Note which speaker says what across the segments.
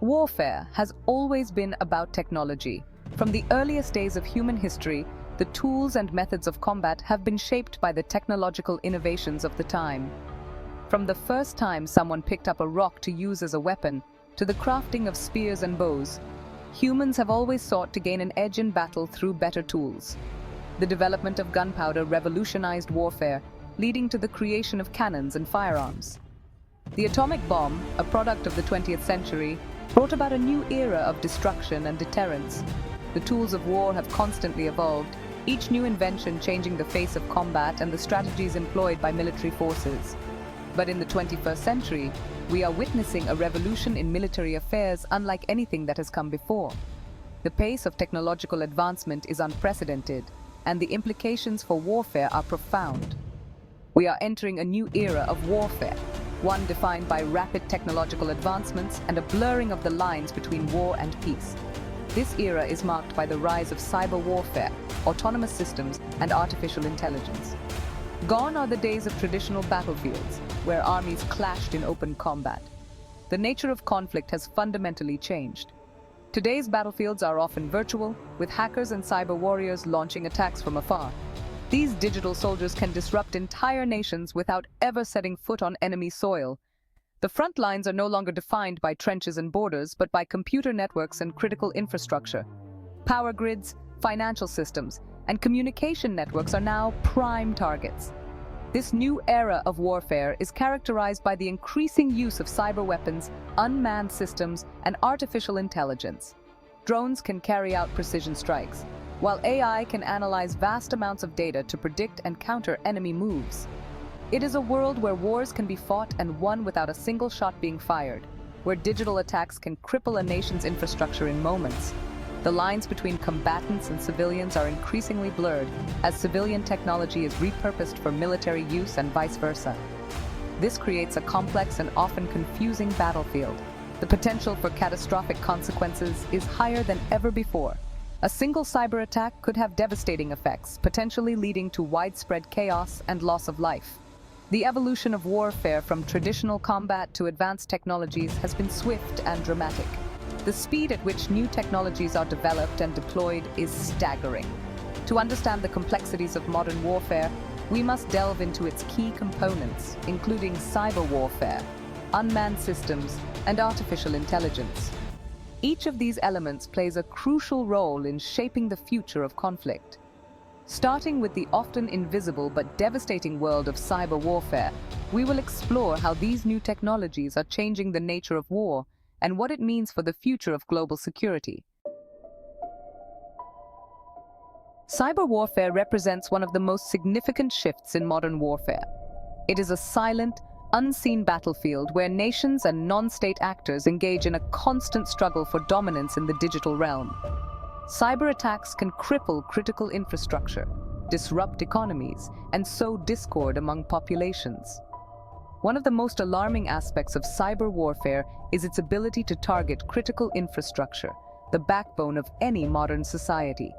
Speaker 1: Warfare has always been about technology. From the earliest days of human history, the tools and methods of combat have been shaped by the technological innovations of the time. From the first time someone picked up a rock to use as a weapon, to the crafting of spears and bows, humans have always sought to gain an edge in battle through better tools. The development of gunpowder revolutionized warfare, leading to the creation of cannons and firearms. The atomic bomb, a product of the 20th century, brought about a new era of destruction and deterrence. The tools of war have constantly evolved, each new invention changing the face of combat and the strategies employed by military forces. But in the 21st century, we are witnessing a revolution in military affairs unlike anything that has come before. The pace of technological advancement is unprecedented, and the implications for warfare are profound. We are entering a new era of warfare, one defined by rapid technological advancements and a blurring of the lines between war and peace. This era is marked by the rise of cyber warfare, autonomous systems, and artificial intelligence. Gone are the days of traditional battlefields, where armies clashed in open combat. The nature of conflict has fundamentally changed. Today's battlefields are often virtual, with hackers and cyber warriors launching attacks from afar. These digital soldiers can disrupt entire nations without ever setting foot on enemy soil. The front lines are no longer defined by trenches and borders, but by computer networks and critical infrastructure. Power grids, financial systems, and communication networks are now prime targets. This new era of warfare is characterized by the increasing use of cyber weapons, unmanned systems, and artificial intelligence. Drones can carry out precision strikes, while AI can analyze vast amounts of data to predict and counter enemy moves. It is a world where wars can be fought and won without a single shot being fired, where digital attacks can cripple a nation's infrastructure in moments. The lines between combatants and civilians are increasingly blurred as civilian technology is repurposed for military use and vice versa. This creates a complex and often confusing battlefield. The potential for catastrophic consequences is higher than ever before. A single cyber attack could have devastating effects, potentially leading to widespread chaos and loss of life. The evolution of warfare from traditional combat to advanced technologies has been swift and dramatic. The speed at which new technologies are developed and deployed is staggering. To understand the complexities of modern warfare, we must delve into its key components, including cyber warfare, unmanned systems, and artificial intelligence. Each of these elements plays a crucial role in shaping the future of conflict. Starting with the often invisible but devastating world of cyber warfare, we will explore how these new technologies are changing the nature of war and what it means for the future of global security. Cyber warfare represents one of the most significant shifts in modern warfare. It is a silent, unseen battlefield where nations and non-state actors engage in a constant struggle for dominance in the digital realm. Cyber attacks can cripple critical infrastructure, disrupt economies, and sow discord among populations. One of the most alarming aspects of cyber warfare is its ability to target critical infrastructure, the backbone of any modern society.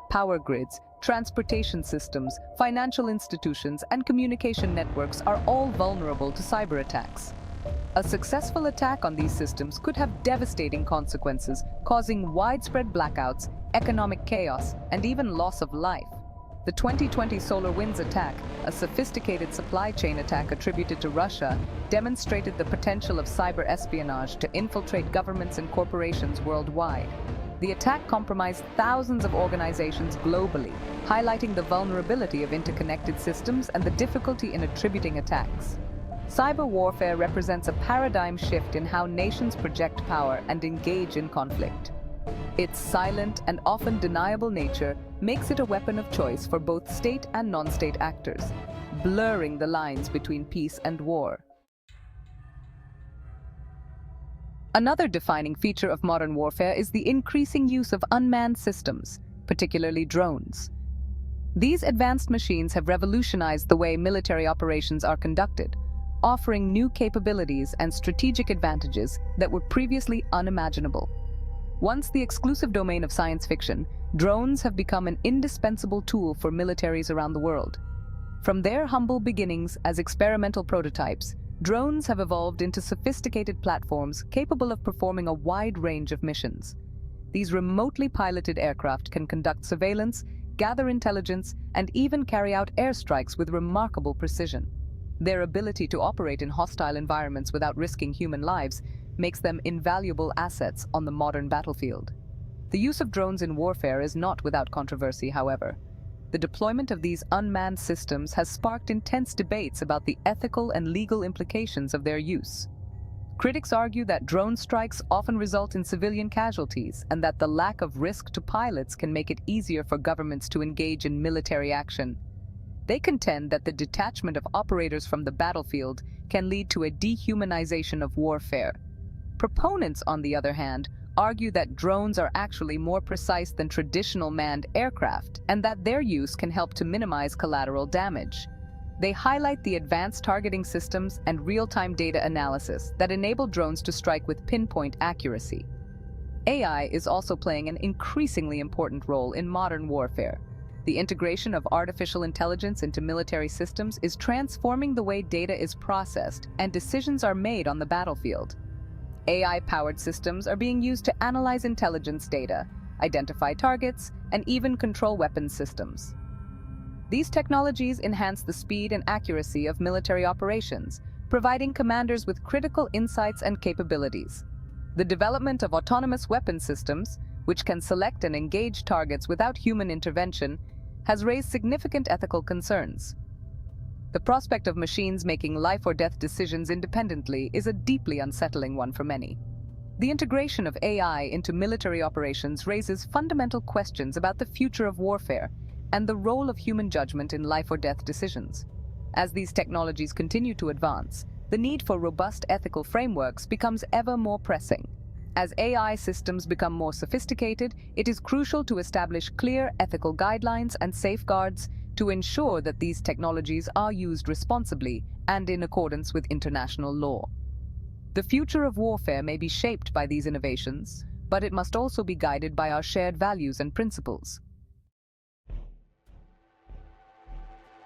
Speaker 1: Power grids, transportation systems, financial institutions, and communication networks are all vulnerable to cyber attacks. A successful attack on these systems could have devastating consequences, causing widespread blackouts, economic chaos, and even loss of life. The 2020 SolarWinds attack, a sophisticated supply chain attack attributed to Russia, demonstrated the potential of cyber espionage to infiltrate governments and corporations worldwide. The attack compromised thousands of organizations globally, highlighting the vulnerability of interconnected systems and the difficulty in attributing attacks. Cyber warfare represents a paradigm shift in how nations project power and engage in conflict. Its silent and often deniable nature makes it a weapon of choice for both state and non-state actors, blurring the lines between peace and war. Another defining feature of modern warfare is the increasing use of unmanned systems, particularly drones. These advanced machines have revolutionized the way military operations are conducted, offering new capabilities and strategic advantages that were previously unimaginable. Once the exclusive domain of science fiction, drones have become an indispensable tool for militaries around the world. From their humble beginnings as experimental prototypes, Drones have evolved into sophisticated platforms capable of performing a wide range of missions. These remotely piloted aircraft can conduct surveillance, gather intelligence, and even carry out airstrikes with remarkable precision. Their ability to operate in hostile environments without risking human lives makes them invaluable assets on the modern battlefield. The use of drones in warfare is not without controversy, however. The deployment of these unmanned systems has sparked intense debates about the ethical and legal implications of their use. Critics argue that drone strikes often result in civilian casualties and that the lack of risk to pilots can make it easier for governments to engage in military action. They contend that the detachment of operators from the battlefield can lead to a dehumanization of warfare. Proponents, on the other hand, argue that drones are actually more precise than traditional manned aircraft and that their use can help to minimize collateral damage. They highlight the advanced targeting systems and real-time data analysis that enable drones to strike with pinpoint accuracy. AI is also playing an increasingly important role in modern warfare. The integration of artificial intelligence into military systems is transforming the way data is processed and decisions are made on the battlefield. AI-powered systems are being used to analyze intelligence data, identify targets, and even control weapons systems. These technologies enhance the speed and accuracy of military operations, providing commanders with critical insights and capabilities. The development of autonomous weapon systems, which can select and engage targets without human intervention, has raised significant ethical concerns. The prospect of machines making life-or-death decisions independently is a deeply unsettling one for many. The integration of AI into military operations raises fundamental questions about the future of warfare and the role of human judgment in life-or-death decisions. As these technologies continue to advance, the need for robust ethical frameworks becomes ever more pressing. As AI systems become more sophisticated, it is crucial to establish clear ethical guidelines and safeguards to ensure that these technologies are used responsibly and in accordance with international law. The future of warfare may be shaped by these innovations, but it must also be guided by our shared values and principles.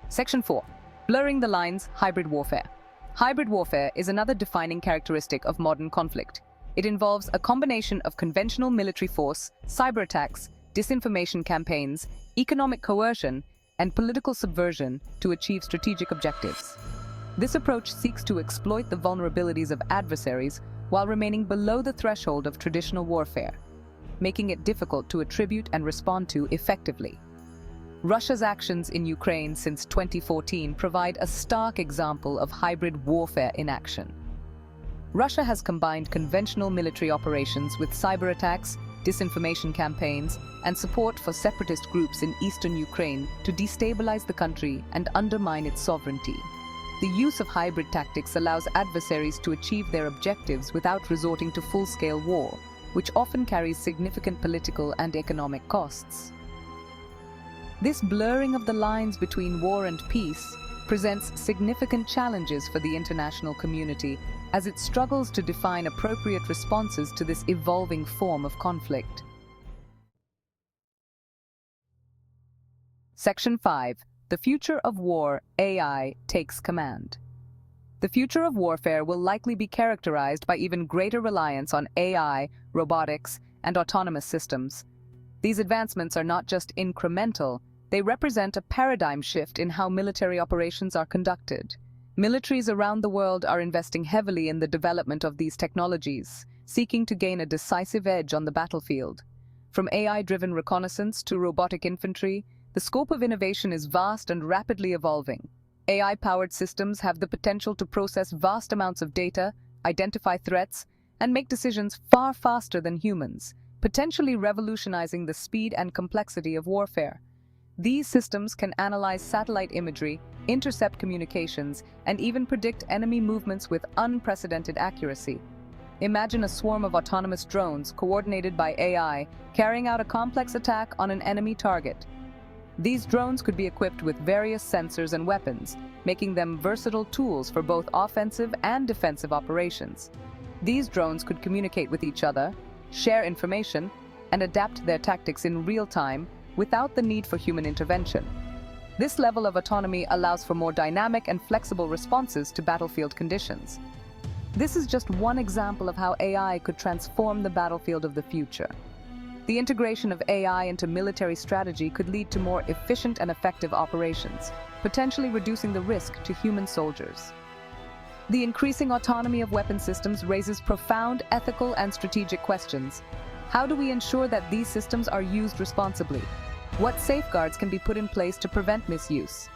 Speaker 1: Section 4. Blurring the lines, hybrid warfare. Hybrid warfare is another defining characteristic of modern conflict. It involves a combination of conventional military force, cyber attacks, disinformation campaigns, economic coercion, and political subversion to achieve strategic objectives. This approach seeks to exploit the vulnerabilities of adversaries while remaining below the threshold of traditional warfare, making it difficult to attribute and respond to effectively. Russia's actions in Ukraine since 2014 provide a stark example of hybrid warfare in action. Russia has combined conventional military operations with cyber attacks, disinformation campaigns, and support for separatist groups in eastern Ukraine to destabilize the country and undermine its sovereignty. The use of hybrid tactics allows adversaries to achieve their objectives without resorting to full-scale war, which often carries significant political and economic costs. This blurring of the lines between war and peace presents significant challenges for the international community as it struggles to define appropriate responses to this evolving form of conflict. Section 5. The future of war, AI takes command. The future of warfare will likely be characterized by even greater reliance on AI, robotics, and autonomous systems. These advancements are not just incremental, they represent a paradigm shift in how military operations are conducted. Militaries around the world are investing heavily in the development of these technologies, seeking to gain a decisive edge on the battlefield. From AI-driven reconnaissance to robotic infantry, the scope of innovation is vast and rapidly evolving. AI-powered systems have the potential to process vast amounts of data, identify threats, and make decisions far faster than humans, potentially revolutionizing the speed and complexity of warfare. These systems can analyze satellite imagery, intercept communications, and even predict enemy movements with unprecedented accuracy. Imagine a swarm of autonomous drones coordinated by AI carrying out a complex attack on an enemy target. These drones could be equipped with various sensors and weapons, making them versatile tools for both offensive and defensive operations. These drones could communicate with each other, share information, and adapt their tactics in real time without the need for human intervention. This level of autonomy allows for more dynamic and flexible responses to battlefield conditions. This is just one example of how AI could transform the battlefield of the future. The integration of AI into military strategy could lead to more efficient and effective operations, potentially reducing the risk to human soldiers. The increasing autonomy of weapon systems raises profound ethical and strategic questions. How do we ensure that these systems are used responsibly? What safeguards can be put in place to prevent misuse?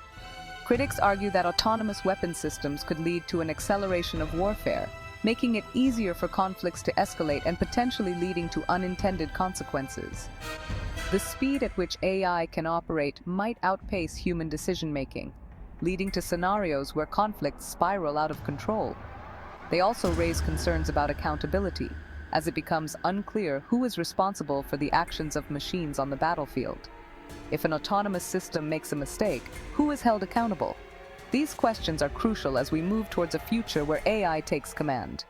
Speaker 1: Critics argue that autonomous weapon systems could lead to an acceleration of warfare, making it easier for conflicts to escalate and potentially leading to unintended consequences. The speed at which AI can operate might outpace human decision-making, leading to scenarios where conflicts spiral out of control. They also raise concerns about accountability, as it becomes unclear who is responsible for the actions of machines on the battlefield. If an autonomous system makes a mistake, who is held accountable? These questions are crucial as we move towards a future where AI takes command.